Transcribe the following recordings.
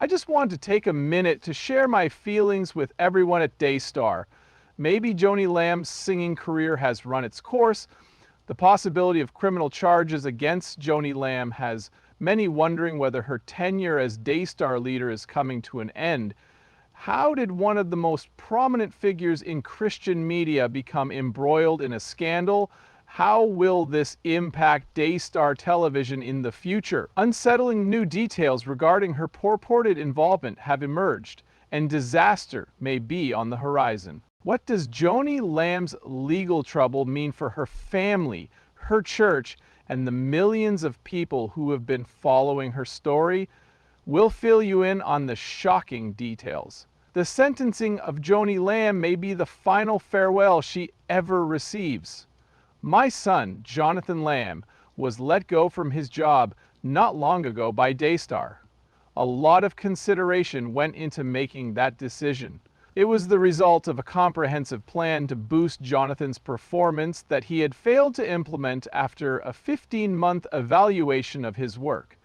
I just wanted to take a minute to share my feelings with everyone at Daystar. Maybe Joni Lamb's singing career has run its course. The possibility of criminal charges against Joni Lamb has many wondering whether her tenure as Daystar leader is coming to an end. How did one of the most prominent figures in Christian media become embroiled in a scandal? How will this impact Daystar Television in the future? Unsettling new details regarding her purported involvement have emerged, and disaster may be on the horizon. What does Joni Lamb's legal trouble mean for her family, her church, and the millions of people who have been following her story? We'll fill you in on the shocking details. The sentencing of Joni Lamb may be the final farewell she ever receives. My son, Jonathan Lamb, was let go from his job not long ago by Daystar. A lot of consideration went into making that decision. It was the result of a comprehensive plan to boost Jonathan's performance that he had failed to implement after a 15-month evaluation of his work.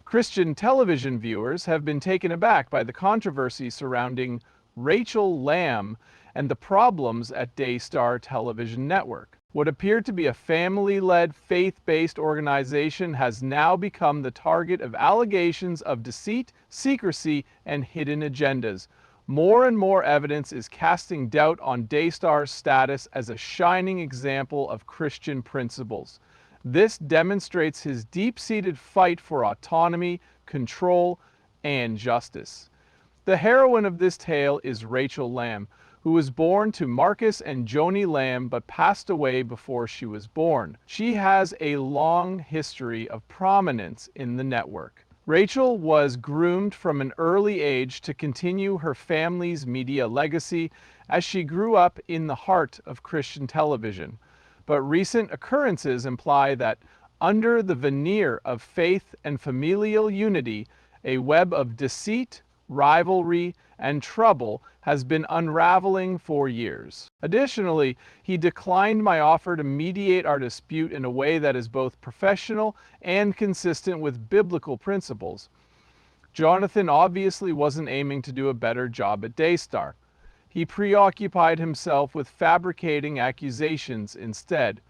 Christian television viewers have been taken aback by the controversy surrounding Rachel Lamb and the problems at Daystar Television Network. What appeared to be a family-led, faith-based organization has now become the target of allegations of deceit, secrecy, and hidden agendas. More and more evidence is casting doubt on Daystar's status as a shining example of Christian principles. This demonstrates his deep-seated fight for autonomy, control, and justice. The heroine of this tale is Rachel Lamb, who was born to Marcus and Joni Lamb but passed away before she was born. She has a long history of prominence in the network. Rachel was groomed from an early age to continue her family's media legacy as she grew up in the heart of Christian television. But recent occurrences imply that under the veneer of faith and familial unity, a web of deceit, rivalry, and trouble has been unraveling for years. Additionally, he declined my offer to mediate our dispute in a way that is both professional and consistent with biblical principles. Jonathan obviously wasn't aiming to do a better job at Daystar. He preoccupied himself with fabricating accusations instead.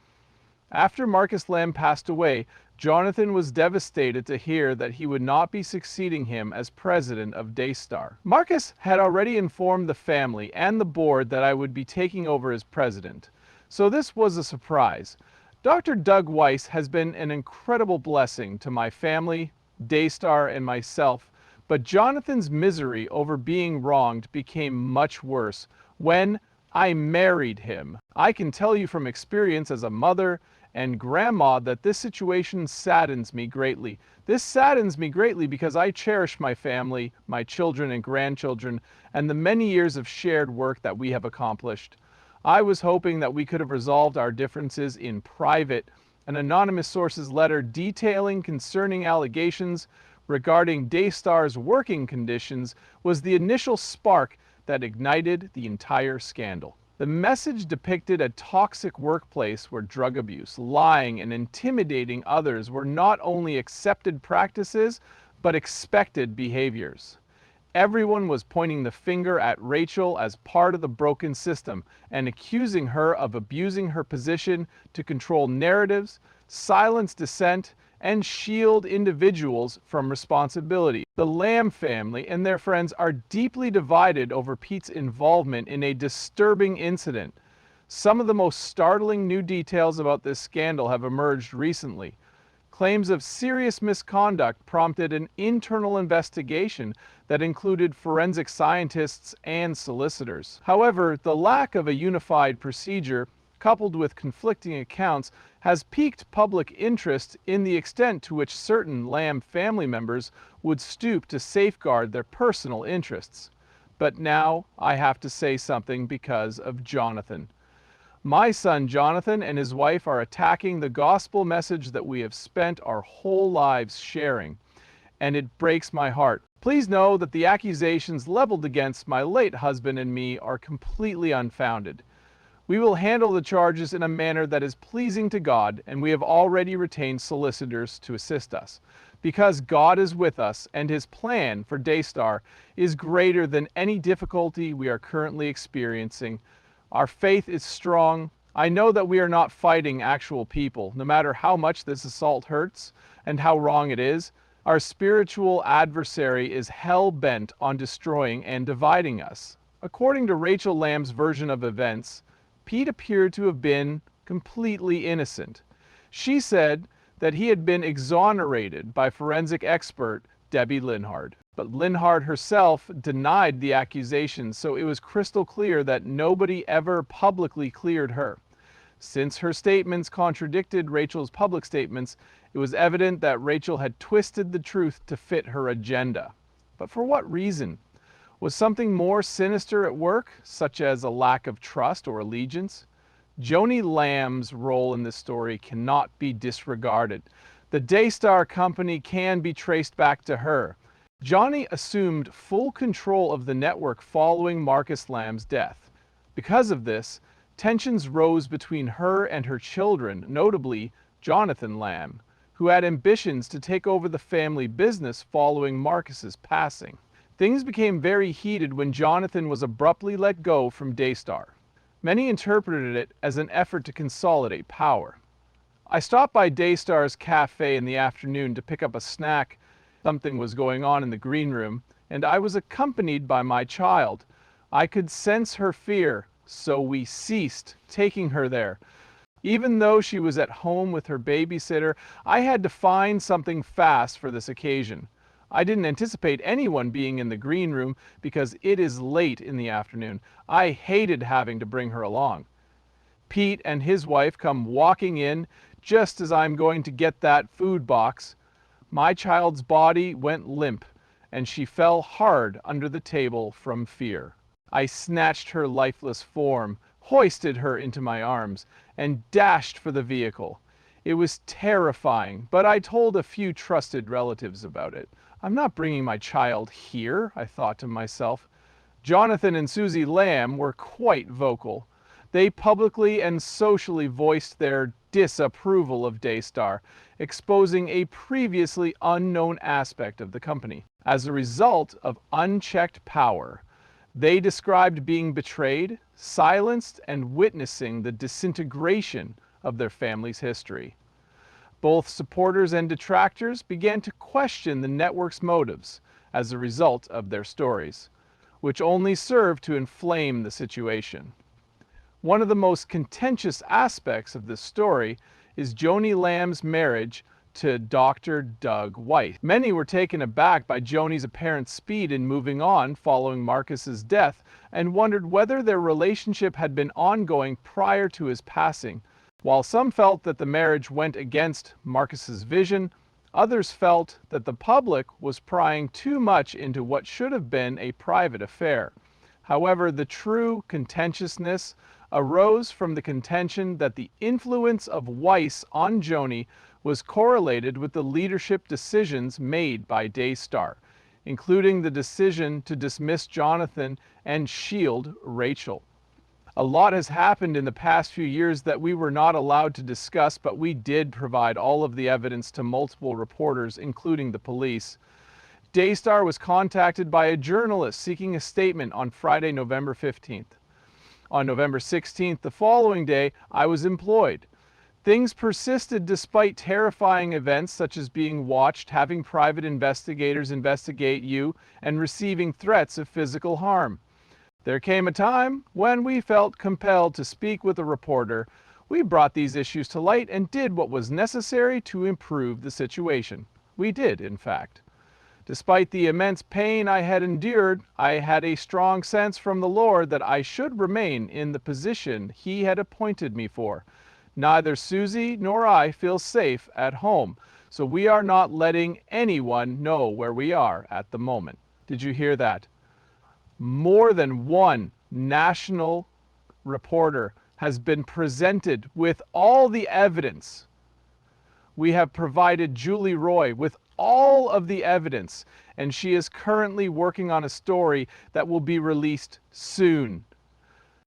After Marcus Lamb passed away, Jonathan was devastated to hear that he would not be succeeding him as president of Daystar. Marcus had already informed the family and the board that I would be taking over as president, so this was a surprise. Dr. Doug Weiss has been an incredible blessing to my family, Daystar, and myself, but Jonathan's misery over being wronged became much worse when I married him. I can tell you from experience as a mother and grandma that this situation saddens me greatly. This saddens me greatly because I cherish my family, my children and grandchildren, and the many years of shared work that we have accomplished. I was hoping that we could have resolved our differences in private. An anonymous source's letter detailing concerning allegations regarding Daystar's working conditions was the initial spark that ignited the entire scandal. The message depicted a toxic workplace where drug abuse, lying, and intimidating others were not only accepted practices, but expected behaviors. Everyone was pointing the finger at Rachel as part of the broken system and accusing her of abusing her position to control narratives, silence dissent, and shield individuals from responsibility. The Lamb family and their friends are deeply divided over Pete's involvement in a disturbing incident. Some of the most startling new details about this scandal have emerged recently. Claims of serious misconduct prompted an internal investigation that included forensic scientists and solicitors. However, the lack of a unified procedure, coupled with conflicting accounts, has piqued public interest in the extent to which certain Lamb family members would stoop to safeguard their personal interests. But now I have to say something because of Jonathan. My son Jonathan and his wife are attacking the gospel message that we have spent our whole lives sharing, and it breaks my heart. Please know that the accusations leveled against my late husband and me are completely unfounded. We will handle the charges in a manner that is pleasing to God, and we have already retained solicitors to assist us. Because God is with us and his plan for Daystar is greater than any difficulty we are currently experiencing. Our faith is strong. I know that we are not fighting actual people, no matter how much this assault hurts and how wrong it is. Our spiritual adversary is hell-bent on destroying and dividing us. According to Rachel Lamb's version of events, Pete appeared to have been completely innocent. She said that he had been exonerated by forensic expert Debbie Linhard. But Linhard herself denied the accusations, so it was crystal clear that nobody ever publicly cleared her. Since her statements contradicted Rachel's public statements, it was evident that Rachel had twisted the truth to fit her agenda. But for what reason? Was something more sinister at work, such as a lack of trust or allegiance? Joni Lamb's role in this story cannot be disregarded. The Daystar company can be traced back to her. Joni assumed full control of the network following Marcus Lamb's death. Because of this, tensions rose between her and her children, notably Jonathan Lamb, who had ambitions to take over the family business following Marcus's passing. Things became very heated when Jonathan was abruptly let go from Daystar. Many interpreted it as an effort to consolidate power. I stopped by Daystar's cafe in the afternoon to pick up a snack. Something was going on in the green room, and I was accompanied by my child. I could sense her fear, so we ceased taking her there. Even though she was at home with her babysitter, I had to find something fast for this occasion. I didn't anticipate anyone being in the green room because it is late in the afternoon. I hated having to bring her along. Pete and his wife come walking in just as I'm going to get that food box. My child's body went limp, and she fell hard under the table from fear. I snatched her lifeless form, hoisted her into my arms, and dashed for the vehicle. It was terrifying, but I told a few trusted relatives about it. I'm not bringing my child here, I thought to myself. Jonathan and Susie Lamb were quite vocal. They publicly and socially voiced their disapproval of Daystar, exposing a previously unknown aspect of the company. As a result of unchecked power, they described being betrayed, silenced, and witnessing the disintegration of their family's history. Both supporters and detractors began to question the network's motives as a result of their stories, which only served to inflame the situation. One of the most contentious aspects of this story is Joni Lamb's marriage to Dr. Doug White. Many were taken aback by Joni's apparent speed in moving on following Marcus's death and wondered whether their relationship had been ongoing prior to his passing. While some felt that the marriage went against Marcus's vision, others felt that the public was prying too much into what should have been a private affair. However, the true contentiousness arose from the contention that the influence of Weiss on Joni was correlated with the leadership decisions made by Daystar, including the decision to dismiss Jonathan and shield Rachel. A lot has happened in the past few years that we were not allowed to discuss, but we did provide all of the evidence to multiple reporters, including the police. Daystar was contacted by a journalist seeking a statement on Friday, November 15th. On November 16th, the following day, I was employed. Things persisted despite terrifying events such as being watched, having private investigators investigate you, and receiving threats of physical harm. There came a time when we felt compelled to speak with a reporter. We brought these issues to light and did what was necessary to improve the situation. We did, in fact. Despite the immense pain I had endured, I had a strong sense from the Lord that I should remain in the position He had appointed me for. Neither Susie nor I feel safe at home, so we are not letting anyone know where we are at the moment. Did you hear that? More than one national reporter has been presented with all the evidence. We have provided Julie Roy with all of the evidence, and she is currently working on a story that will be released soon.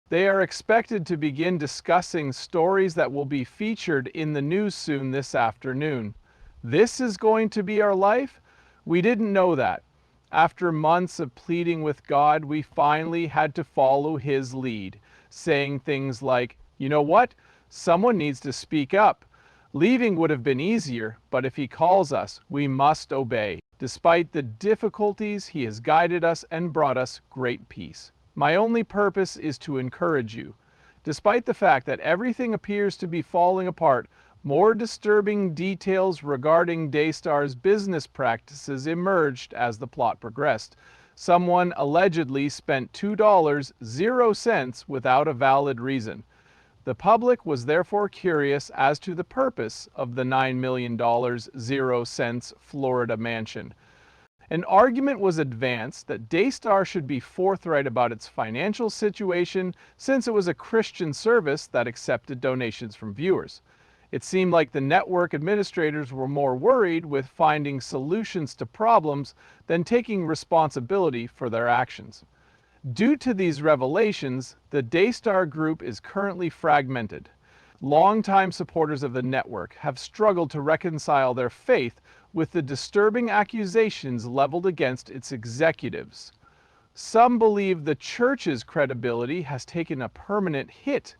They are expected to begin discussing stories that will be featured in the news soon this afternoon. This is going to be our life? We didn't know that. After months of pleading with God, we finally had to follow His lead, saying things like, you know what? Someone needs to speak up. Leaving would have been easier, but if He calls us, we must obey. Despite the difficulties, He has guided us and brought us great peace. My only purpose is to encourage you. Despite the fact that everything appears to be falling apart, more disturbing details regarding Daystar's business practices emerged as the plot progressed. Someone allegedly spent $2.00 without a valid reason. The public was therefore curious as to the purpose of the $9 million Florida mansion. An argument was advanced that Daystar should be forthright about its financial situation since it was a Christian service that accepted donations from viewers. It seemed like the network administrators were more worried with finding solutions to problems than taking responsibility for their actions. Due to these revelations, the Daystar Group is currently fragmented. Longtime supporters of the network have struggled to reconcile their faith with the disturbing accusations leveled against its executives. Some believe the church's credibility has taken a permanent hit,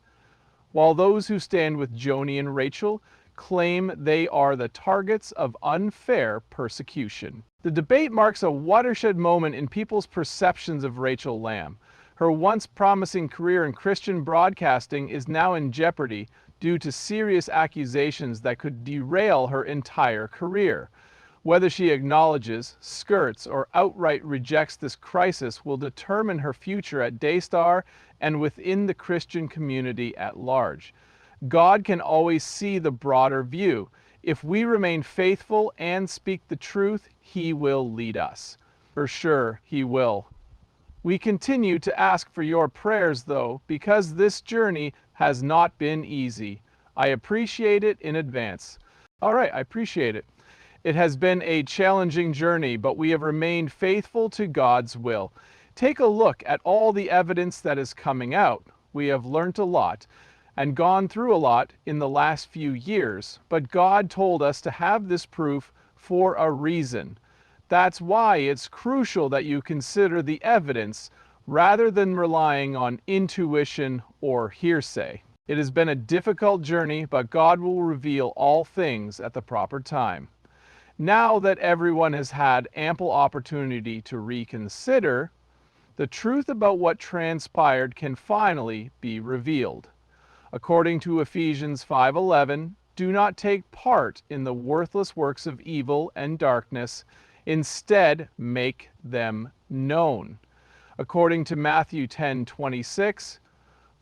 while those who stand with Joni and Rachel claim they are the targets of unfair persecution. The debate marks a watershed moment in people's perceptions of Rachel Lamb. Her once promising career in Christian broadcasting is now in jeopardy due to serious accusations that could derail her entire career. Whether she acknowledges, skirts, or outright rejects this crisis will determine her future at Daystar and within the Christian community at large. God can always see the broader view. If we remain faithful and speak the truth, He will lead us. For sure, He will. We continue to ask for your prayers, though, because this journey has not been easy. I appreciate it in advance. All right, I appreciate it. It has been a challenging journey, but we have remained faithful to God's will. Take a look at all the evidence that is coming out. We have learned a lot and gone through a lot in the last few years, but God told us to have this proof for a reason. That's why it's crucial that you consider the evidence rather than relying on intuition or hearsay. It has been a difficult journey, but God will reveal all things at the proper time. Now that everyone has had ample opportunity to reconsider, the truth about what transpired can finally be revealed. According to Ephesians 5:11, do not take part in the worthless works of evil and darkness. Instead, make them known. According to Matthew 10:26,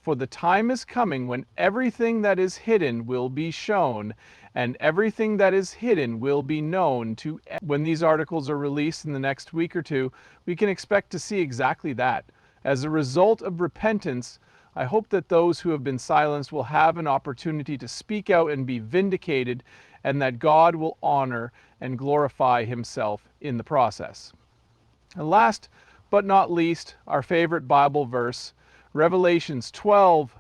for the time is coming when everything that is hidden will be shown, and everything that is hidden will be known to. When these articles are released in the next week or two, we can expect to see exactly that. As a result of repentance, I hope that those who have been silenced will have an opportunity to speak out and be vindicated, and that God will honor and glorify Himself in the process. And last but not least, our favorite Bible verse, Revelations 12.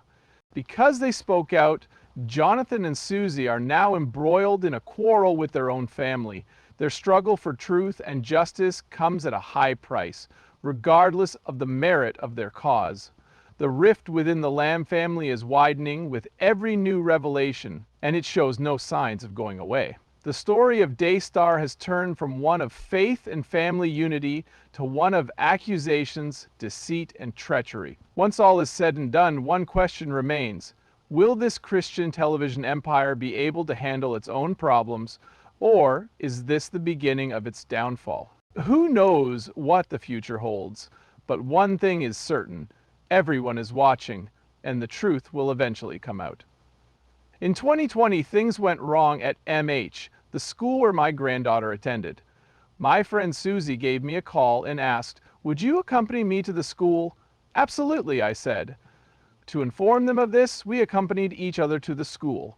Because they spoke out, Jonathan and Susie are now embroiled in a quarrel with their own family. Their struggle for truth and justice comes at a high price, regardless of the merit of their cause. The rift within the Lamb family is widening with every new revelation, and it shows no signs of going away. The story of Daystar has turned from one of faith and family unity to one of accusations, deceit, and treachery. Once all is said and done, one question remains. Will this Christian television empire be able to handle its own problems, or is this the beginning of its downfall? Who knows what the future holds, but one thing is certain. Everyone is watching, and the truth will eventually come out. In 2020, things went wrong at MH, the school where my granddaughter attended. My friend Susie gave me a call and asked, "Would you accompany me to the school?" "Absolutely," I said. To inform them of this, we accompanied each other to the school.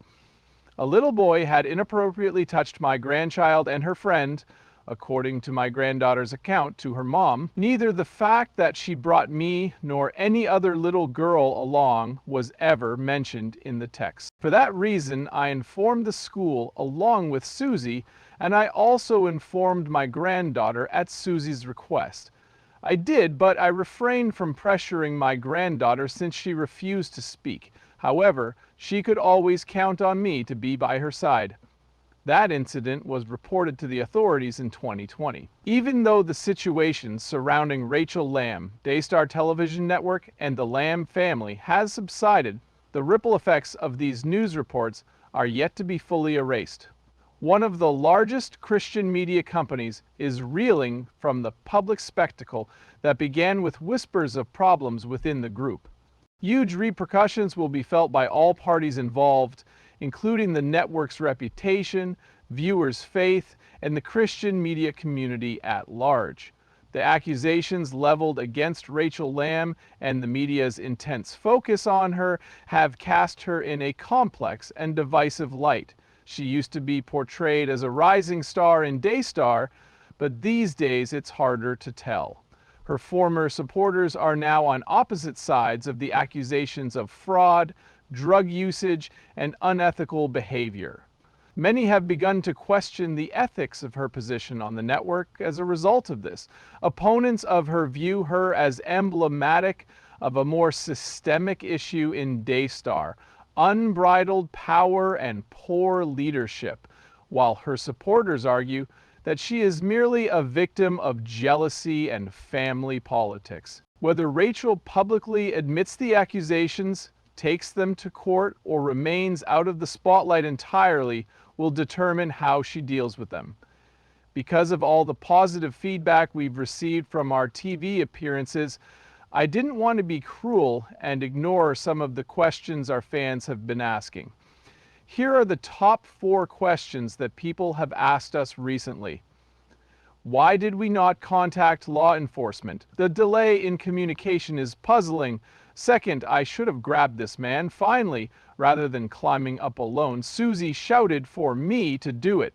A little boy had inappropriately touched my grandchild and her friend, according to my granddaughter's account to her mom. Neither the fact that she brought me nor any other little girl along was ever mentioned in the text. For that reason, I informed the school along with Susie and I also informed my granddaughter at Susie's request. I did, but I refrained from pressuring my granddaughter since she refused to speak. However, she could always count on me to be by her side. That incident was reported to the authorities in 2020. Even though the situation surrounding Rachel Lamb, Daystar Television Network, and the Lamb family has subsided, the ripple effects of these news reports are yet to be fully erased. One of the largest Christian media companies is reeling from the public spectacle that began with whispers of problems within the group. Huge repercussions will be felt by all parties involved, including the network's reputation, viewers' faith, and the Christian media community at large. The accusations leveled against Rachel Lamb and the media's intense focus on her have cast her in a complex and divisive light. She used to be portrayed as a rising star in Daystar, but these days it's harder to tell. Her former supporters are now on opposite sides of the accusations of fraud, drug usage, and unethical behavior. Many have begun to question the ethics of her position on the network as a result of this. Opponents of her view her as emblematic of a more systemic issue in Daystar, unbridled power and poor leadership, while her supporters argue that she is merely a victim of jealousy and family politics. Whether Rachel publicly admits the accusations, takes them to court, or remains out of the spotlight entirely will determine how she deals with them. Because of all the positive feedback we've received from our TV appearances, I didn't want to be cruel and ignore some of the questions our fans have been asking. Here are the top 4 questions that people have asked us recently. Why did we not contact law enforcement? The delay in communication is puzzling. Second, I should have grabbed this man. Finally, rather than climbing up alone, Susie shouted for me to do it.